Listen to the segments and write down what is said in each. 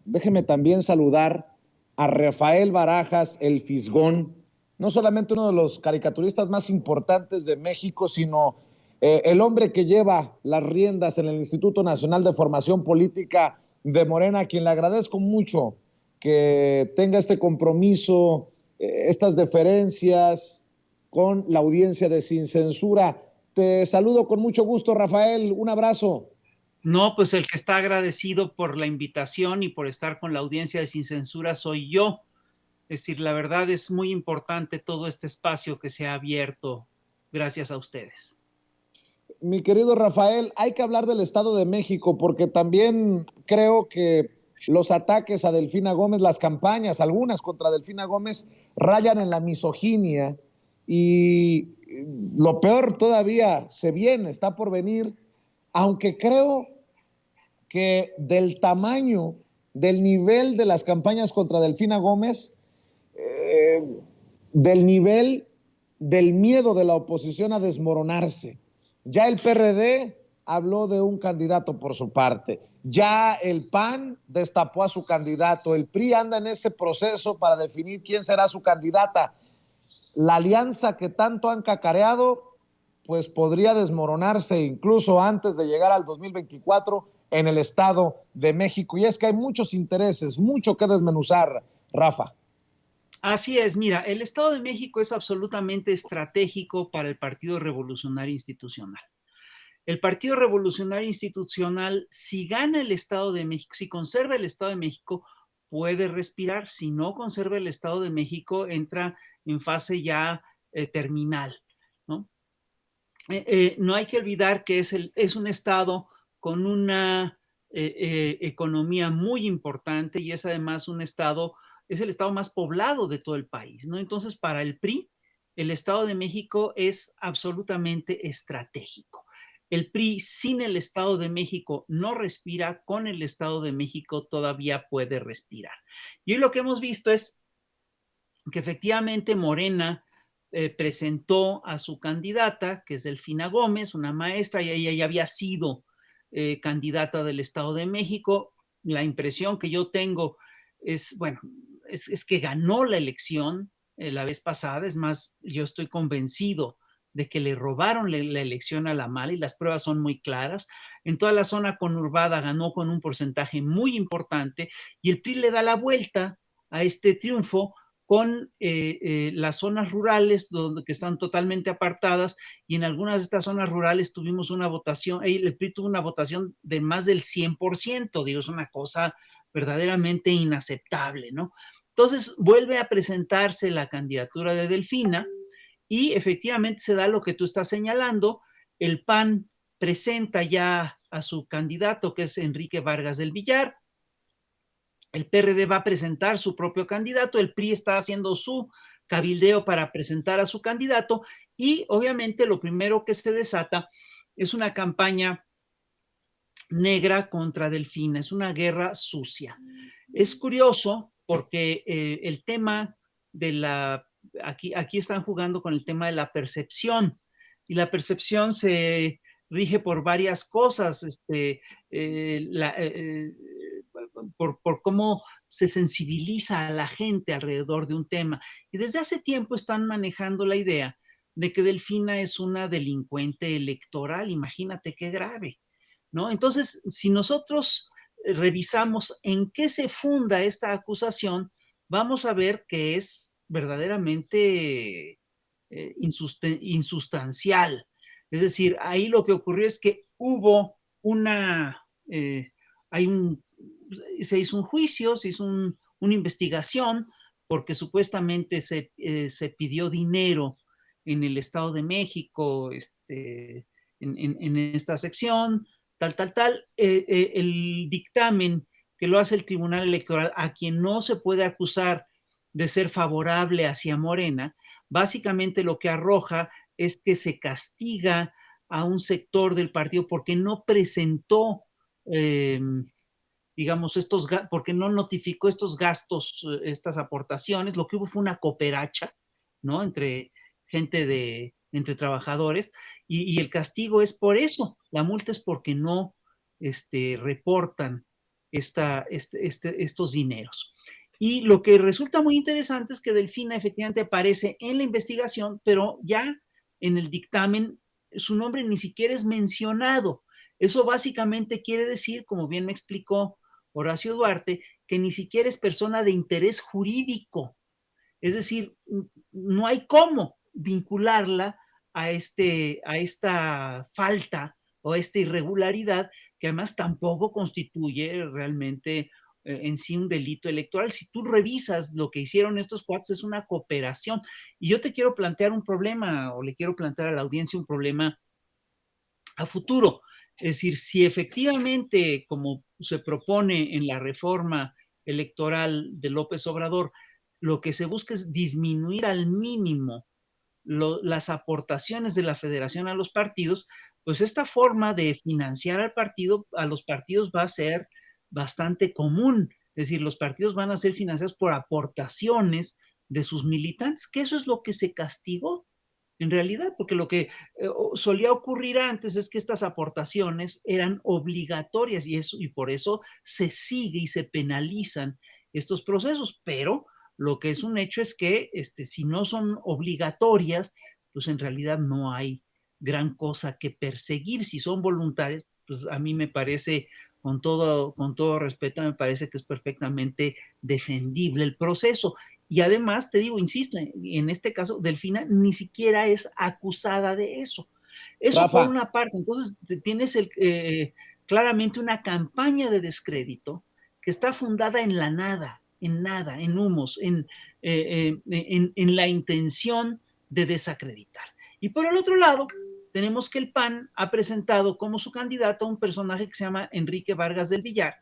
déjeme también saludar a Rafael Barajas, el Fisgón, no solamente uno de los caricaturistas más importantes de México, sino el hombre que lleva las riendas en el Instituto Nacional de Formación Política de Morena, a quien le agradezco mucho que tenga este compromiso, estas deferencias con la audiencia de Sin Censura. Te saludo con mucho gusto, Rafael. Un abrazo. No, pues el que está agradecido por la invitación y por estar con la audiencia de Sin Censura soy yo. Es decir, la verdad es muy importante todo este espacio que se ha abierto gracias a ustedes. Mi querido Rafael, hay que hablar del Estado de México porque también creo que los ataques a Delfina Gómez, las campañas, algunas contra Delfina Gómez, rayan en la misoginia y lo peor todavía se viene, está por venir, aunque creo que del tamaño, del nivel de las campañas contra Delfina Gómez, eh, del nivel del miedo de la oposición a desmoronarse. Ya el PRD habló de un candidato por su parte. Ya el PAN destapó a su candidato. El PRI anda en ese proceso para definir quién será su candidata. La alianza que tanto han cacareado, pues podría desmoronarse incluso antes de llegar al 2024 en el Estado de México. Y es que hay muchos intereses, mucho que desmenuzar, Rafa. Así es, mira, el Estado de México es absolutamente estratégico para el Partido Revolucionario Institucional. El Partido Revolucionario Institucional, si gana el Estado de México, si conserva el Estado de México, puede respirar. Si no conserva el Estado de México, entra en fase ya terminal, ¿no? No hay que olvidar que es un Estado con una economía muy importante y es además un Estado, es el Estado más poblado de todo el país, ¿no? Entonces, para el PRI, el Estado de México es absolutamente estratégico. El PRI sin el Estado de México no respira, con el Estado de México todavía puede respirar. Y hoy lo que hemos visto es que efectivamente Morena presentó a su candidata, que es Delfina Gómez, una maestra, y ella ya había sido candidata del Estado de México. La impresión que yo tengo es, bueno, es que ganó la elección la vez pasada. Es más, yo estoy convencido de que le robaron la elección a la mala y las pruebas son muy claras. En toda la zona conurbada ganó con un porcentaje muy importante y el PRI le da la vuelta a este triunfo con las zonas rurales que están totalmente apartadas y en algunas de estas zonas rurales tuvimos una votación, el PRI tuvo una votación de más del 100%, digo, es una cosa verdaderamente inaceptable, ¿no? Entonces vuelve a presentarse la candidatura de Delfina y efectivamente se da lo que tú estás señalando, el PAN presenta ya a su candidato que es Enrique Vargas del Villar, el PRD va a presentar su propio candidato, el PRI está haciendo su cabildeo para presentar a su candidato y obviamente lo primero que se desata es una campaña negra contra Delfina, es una guerra sucia. Es curioso porque el tema de aquí están jugando con el tema de la percepción y la percepción se rige por varias cosas, por cómo se sensibiliza a la gente alrededor de un tema. Y desde hace tiempo están manejando la idea de que Delfina es una delincuente electoral. Imagínate qué grave, ¿no? Entonces, si nosotros revisamos en qué se funda esta acusación, vamos a ver que es verdaderamente insustancial. Es decir, ahí lo que ocurrió es que hubo hay se hizo un juicio, se hizo una investigación, porque supuestamente se pidió dinero en el Estado de México, en esta sección, tal. El dictamen que lo hace el Tribunal Electoral, a quien no se puede acusar de ser favorable hacia Morena, básicamente lo que arroja es que se castiga a un sector del partido porque no presentó, digamos, porque no notificó estos gastos, estas aportaciones. Lo que hubo fue una cooperacha, ¿no? Entre entre trabajadores, y el castigo es por eso. La multa es porque no reportan estos dineros. Y lo que resulta muy interesante es que Delfina efectivamente aparece en la investigación, pero ya en el dictamen su nombre ni siquiera es mencionado. Eso básicamente quiere decir, como bien me explicó Horacio Duarte, que ni siquiera es persona de interés jurídico. Es decir, no hay cómo vincularla a esta falta o a esta irregularidad, que además tampoco constituye realmente en sí un delito electoral. Si tú revisas lo que hicieron estos cuates, es una cooperación. Y yo te quiero plantear un problema, o le quiero plantear a la audiencia un problema a futuro. Es decir, si efectivamente, como se propone en la reforma electoral de López Obrador, lo que se busca es disminuir al mínimo las aportaciones de la federación a los partidos, pues esta forma de financiar al partido, a los partidos va a ser bastante común. Es decir, los partidos van a ser financiados por aportaciones de sus militantes, que eso es lo que se castigó en realidad, porque lo que solía ocurrir antes es que estas aportaciones eran obligatorias y por eso se sigue y se penalizan estos procesos, pero lo que es un hecho es que si no son obligatorias, pues en realidad no hay gran cosa que perseguir. Si son voluntarias, pues a mí me parece, con todo respeto, me parece que es perfectamente defendible el proceso. Y además, te digo, insisto, en este caso, Delfina ni siquiera es acusada de eso. Eso por Rafa, una parte. Entonces, tienes claramente una campaña de descrédito que está fundada en la nada, en humos, en la intención de desacreditar. Y por el otro lado, tenemos que el PAN ha presentado como su candidato a un personaje que se llama Enrique Vargas del Villar,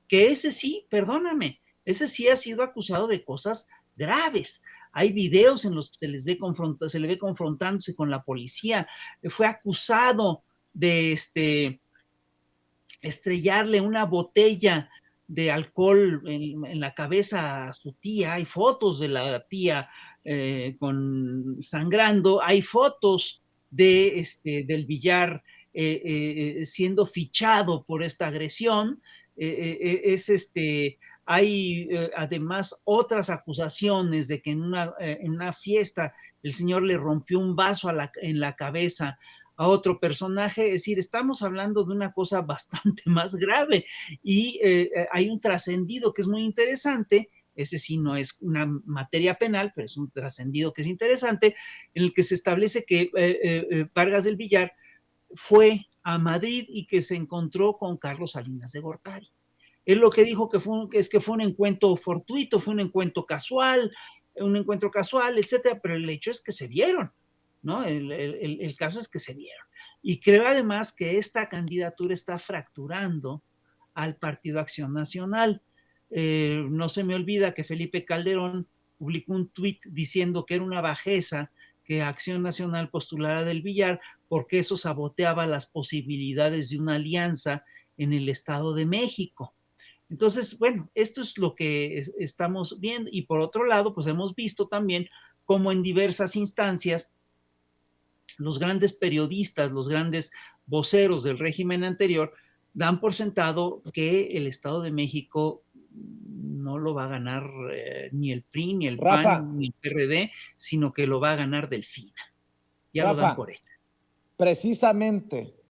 que ese sí, perdóname, ese sí ha sido acusado de cosas graves. Hay videos en los que se le ve confrontándose con la policía. Fue acusado de estrellarle una botella de alcohol en la cabeza a su tía. Hay fotos de la tía con sangrando. Hay fotos del Villar siendo fichado por esta agresión. Hay además otras acusaciones de que en una fiesta el señor le rompió un vaso en la cabeza a otro personaje. Es decir, estamos hablando de una cosa bastante más grave y hay un trascendido que es muy interesante. Ese sí no es una materia penal, pero es un trascendido que es interesante, en el que se establece que Vargas del Villar fue a Madrid y que se encontró con Carlos Salinas de Gortari. Él lo que dijo es que fue un encuentro fortuito, fue un encuentro casual, etcétera, pero el hecho es que se vieron, ¿no? El caso es que se vieron. Y creo además que esta candidatura está fracturando al Partido Acción Nacional. No se me olvida que Felipe Calderón publicó un tuit diciendo que era una bajeza que Acción Nacional postulara del Villar porque eso saboteaba las posibilidades de una alianza en el Estado de México. Entonces, bueno, esto es lo que estamos viendo. Y por otro lado, pues hemos visto también cómo en diversas instancias los grandes periodistas, los grandes voceros del régimen anterior dan por sentado que el Estado de México no lo va a ganar ni el PRI, ni el Rafa, PAN, ni el PRD, sino que lo va a ganar Delfina. Ya lo dan Rafa, por hecho. precisamente